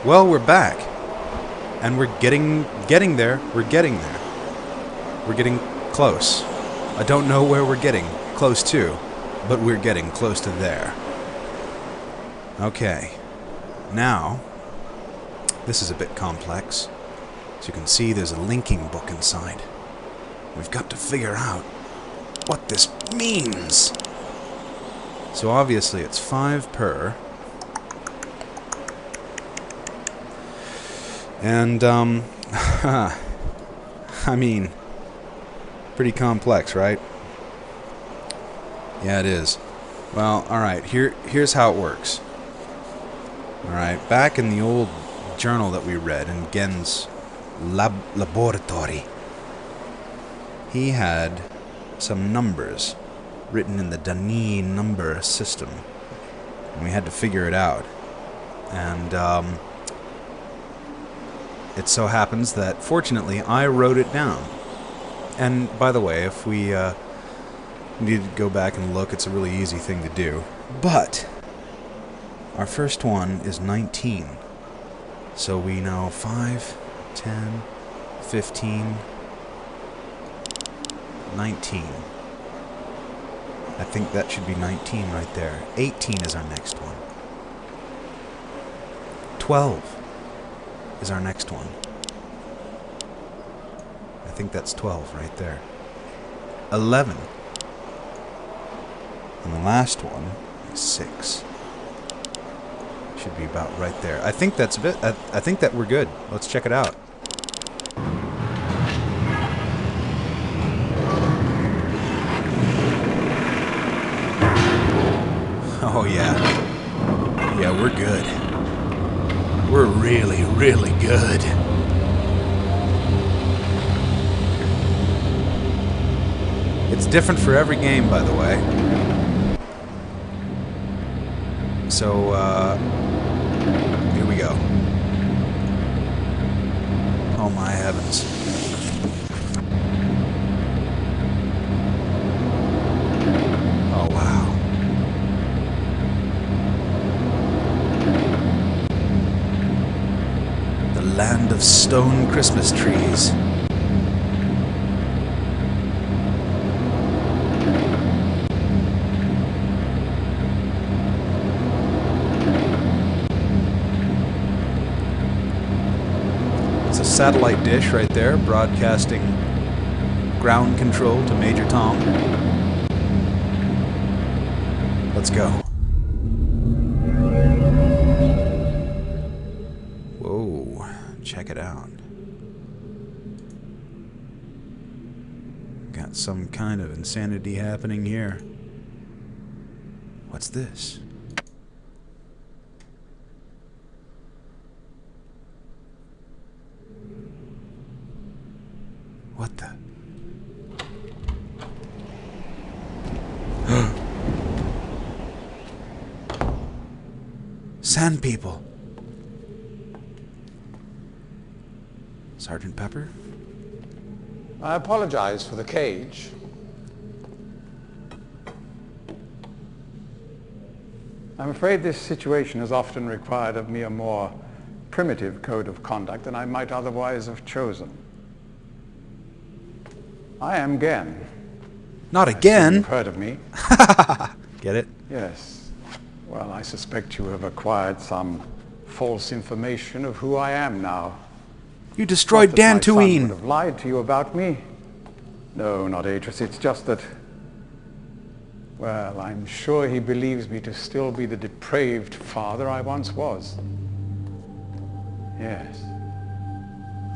Well, we're back. And we're getting there. We're getting there. We're getting close. I don't know where we're getting close to, but we're getting close to there. Okay. Now, this is a bit complex. As you can see, there's a linking book inside. We've got to figure out what this means. So obviously it's 5 per. And, I mean, pretty complex, right? Yeah, it is. Well, alright, here's how it works. Alright, back in the old journal that we read in Gen's laboratory, he had some numbers written in the Dani number system. And we had to figure it out. And, it so happens that, fortunately, I wrote it down. And, by the way, if we need to go back and look, it's a really easy thing to do. But our first one is 19. So we know 5, 10, 15, 19. I think that should be 19 right there. 18 is our next one. 12 is our next one. I think that's 12 right there. 11. And the last one is 6. Should be about right there. I think that's a bit. I think that we're good. Let's check it out. Oh yeah. Yeah, we're good. We're really, really good. It's different for every game, by the way. So, here we go. Oh my heavens. Oh wow. The land of stone Christmas trees. Satellite dish right there, broadcasting ground control to Major Tom. Let's go. Whoa, check it out. Got some kind of insanity happening here. What's this? What the? Sand people. Sergeant Pepper? I apologize for the cage. I'm afraid this situation has often required of me a more primitive code of conduct than I might otherwise have chosen. I am Gen. Not again. You've heard of me. Get it? Yes. Well, I suspect you have acquired some false information of who I am now. You destroyed Not that my son Dantooine. would have lied to you about me. No, not Atris. It's just that, well, I'm sure he believes me to still be the depraved father I once was. Yes.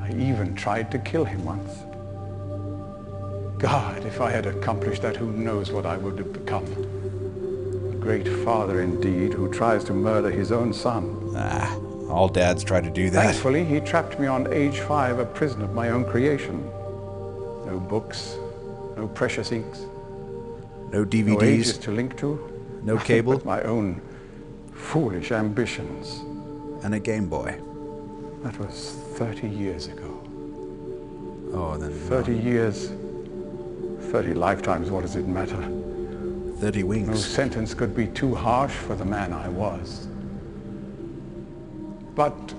I even tried to kill him once. God, if I had accomplished that, who knows what I would have become. A great father indeed, who tries to murder his own son. Ah, all dads try to do that. Thankfully, he trapped me on age 5, a prison of my own creation. No books, no precious inks, No no DVDs, ages to link to, no cable, but my own foolish ambitions. and a Game Boy. That was 30 years ago. Oh, then 30 years, 30 lifetimes, what does it matter? 30 No wings. sentence could be too harsh for the man I was. But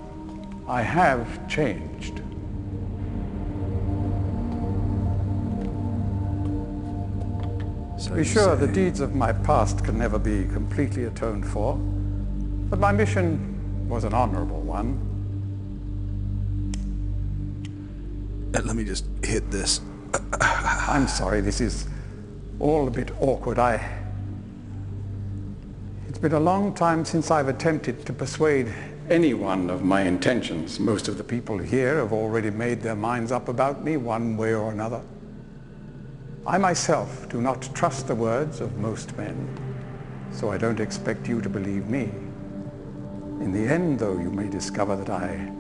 I have changed. So Be you sure the say. deeds of my past can never be completely atoned for, but my mission was an honorable one. Let me just hit this. I'm sorry, this is all a bit awkward. It's been a long time since I've attempted to persuade anyone of my intentions. Most of the people here have already made their minds up about me one way or another. I myself do not trust the words of most men, so I don't expect you to believe me. In the end, though, you may discover that I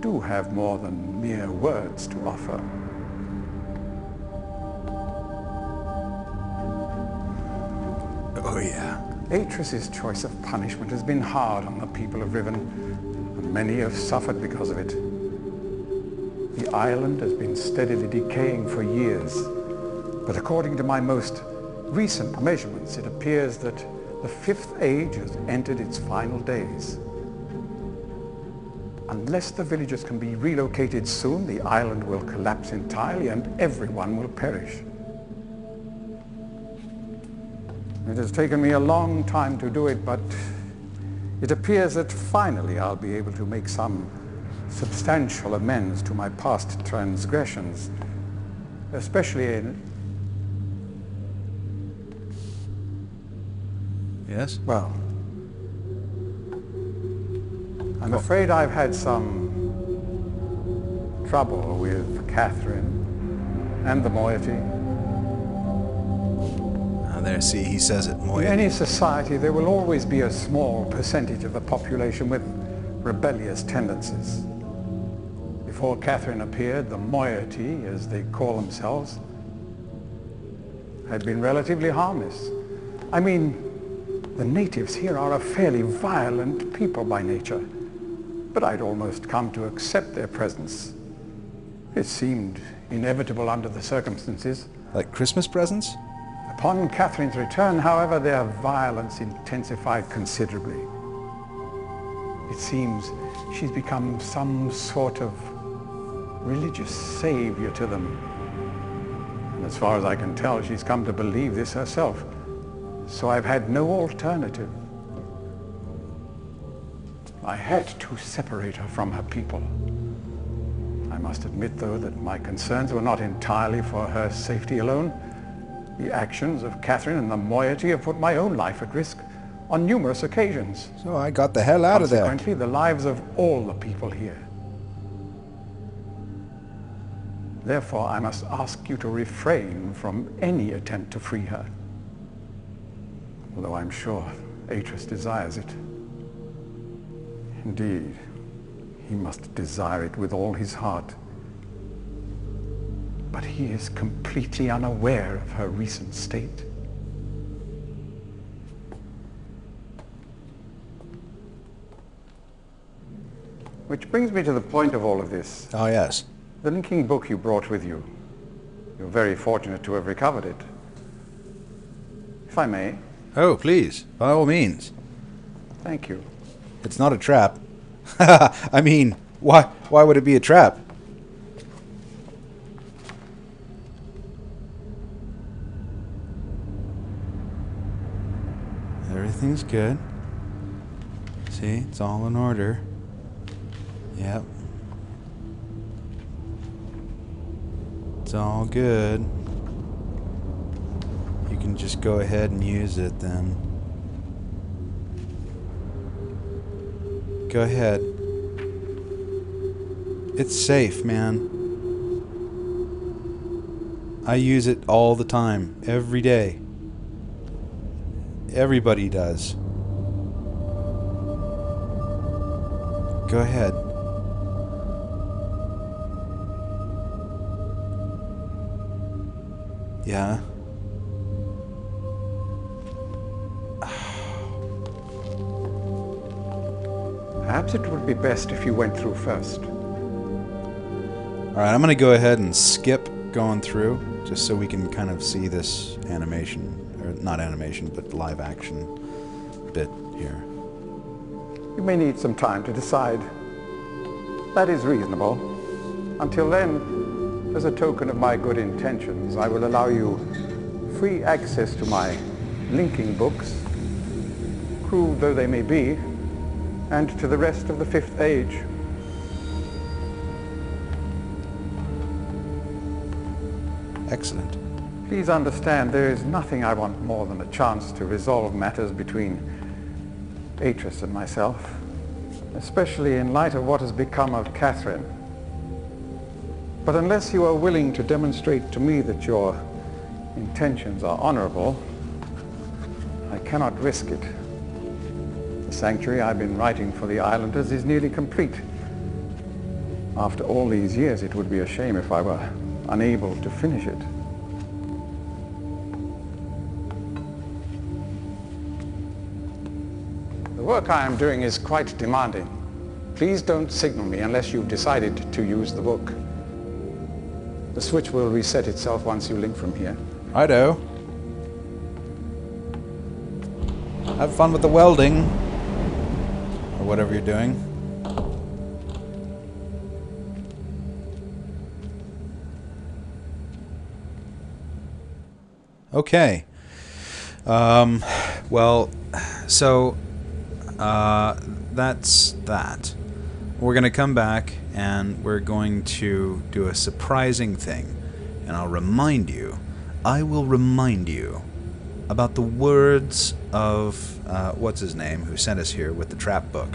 do have more than mere words to offer. Oh, yeah. Atris's choice of punishment has been hard on the people of Riven, and many have suffered because of it. The island has been steadily decaying for years, but according to my most recent measurements, it appears that the Fifth Age has entered its final days. Unless the villagers can be relocated soon, the island will collapse entirely and everyone will perish. It has taken me a long time to do it, but it appears that finally I'll be able to make some substantial amends to my past transgressions, especially in... Yes? Well, I'm afraid I've had some trouble with Catherine and the moiety. There, see, he says it more. In any society, there will always be a small percentage of the population with rebellious tendencies. Before Catherine appeared, the moiety, as they call themselves, had been relatively harmless. I mean, the natives here are a fairly violent people by nature, but I'd almost come to accept their presence. It seemed inevitable under the circumstances. Like Christmas presents? Upon Catherine's return, however, their violence intensified considerably. It seems she's become some sort of religious savior to them. And as far as I can tell, she's come to believe this herself. So I've had no alternative. I had to separate her from her people. I must admit, though, that my concerns were not entirely for her safety alone. The actions of Catherine and the moiety have put my own life at risk on numerous occasions. So I got the hell out of there. Consequently, the lives of all the people here. Therefore, I must ask you to refrain from any attempt to free her. Although I'm sure Atris desires it. Indeed, he must desire it with all his heart. But he is completely unaware of her recent state. Which brings me to the point of all of this. Oh, yes. The linking book you brought with you. You're very fortunate to have recovered it. If I may. Oh, please. By all means. Thank you. It's not a trap. I mean, why would it be a trap? Everything's good. See, it's all in order. Yep. It's all good. You can just go ahead and use it then. Go ahead. It's safe, man. I use it all the time, every day. Everybody does. Go ahead. Yeah. Perhaps it would be best if you went through first. Alright, I'm going to go ahead and skip going through, just so we can kind of see this animation. Or not animation, but live action bit here. You may need some time to decide. That is reasonable. Until then, as a token of my good intentions, I will allow you free access to my linking books, crude though they may be, and to the rest of the Fifth Age. Excellent. Please understand, there is nothing I want more than a chance to resolve matters between Atris and myself, especially in light of what has become of Catherine. But unless you are willing to demonstrate to me that your intentions are honorable, I cannot risk it. The sanctuary I've been writing for the islanders is nearly complete. After all these years, it would be a shame if I were unable to finish it. The work I am doing is quite demanding. Please don't signal me unless you've decided to use the book. The switch will reset itself once you link from here. Righto. Have fun with the welding. Or whatever you're doing. Okay. Well, so that's that. We're going to come back and we're going to do a surprising thing. And I will remind you about the words of, what's his name, who sent us here with the trap book.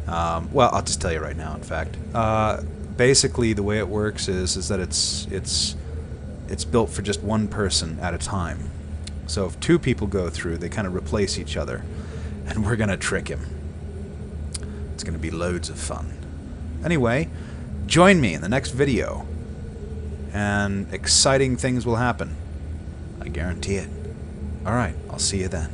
Well, I'll just tell you right now, in fact. Basically, the way it works is that it's built for just one person at a time. So if two people go through, they kind of replace each other. And we're going to trick him. It's going to be loads of fun. Anyway, join me in the next video. And exciting things will happen. I guarantee it. Alright, I'll see you then.